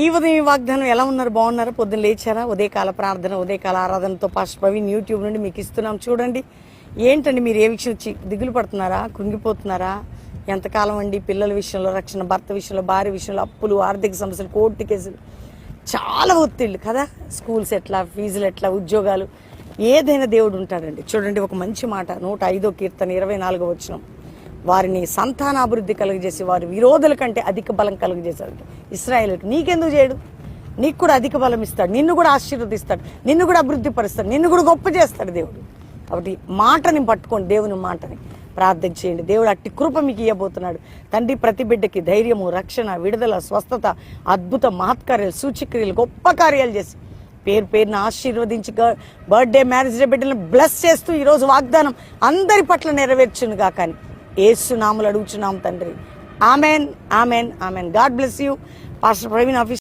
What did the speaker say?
ఈ ఉదయం ఈ వాగ్దానం ఎలా ఉన్నారు? బాగున్నారా? పొద్దున్న లేచారా? ఉదయకాల ప్రార్థన, ఉదయకాల ఆరాధనతో పాస్టర్ ప్రవీణ్ యూట్యూబ్ నుండి మీకు ఇస్తున్నాం. చూడండి, ఏంటండి మీరు ఏ విషయం దిగులు పడుతున్నారా? కృంగిపోతున్నారా? ఎంతకాలం అండి? పిల్లల విషయంలో రక్షణ, భర్త విషయంలో, భార్య విషయంలో అప్పులు, ఆర్థిక సమస్యలు, కోర్టు కేసులు, చాలా ఒత్తిళ్ళు కదా. స్కూల్స్ ఎట్లా, ఫీజులు ఎట్లా, ఉద్యోగాలు, ఏదైనా దేవుడు ఉంటాడండి. చూడండి, ఒక మంచి మాట 105వ కీర్తన 24వ వచనం, వారిని సంతానాభివృద్ధి కలుగజేసి వారి విరోధుల కంటే అధిక బలం కలుగజేశాడు. ఇశ్రాయేలుకి నీకెందుకు చేయడు? నీకు కూడా అధిక బలం ఇస్తాడు, నిన్ను కూడా ఆశీర్వదిస్తాడు, నిన్ను కూడా అభివృద్ధి పరుస్తాడు, నిన్ను కూడా గొప్ప చేస్తాడు దేవుడు. కాబట్టి మాటని పట్టుకోండి, దేవుని మాటని ప్రార్థన చేయండి. దేవుడు అట్టి కృప మీకు ఇవ్వబోతున్నాడు. తండ్రి, ప్రతి బిడ్డకి ధైర్యము, రక్షణ, విడుదల, స్వస్థత, అద్భుత మహత్కార్యాలు, సూచక్రియలు, గొప్ప కార్యాలు చేసి పేరు పేరున ఆశీర్వదించి బర్త్డే, మ్యారేజ్ డే బిడ్డలను బ్లెస్ చేస్తూ ఈరోజు వాగ్దానం అందరి పట్ల నెరవేర్చునుగా. కానీ యేసు నామములో అడుగుచున్నాం తండ్రి. Amen, amen, amen. God bless you. Pastor Praveen office.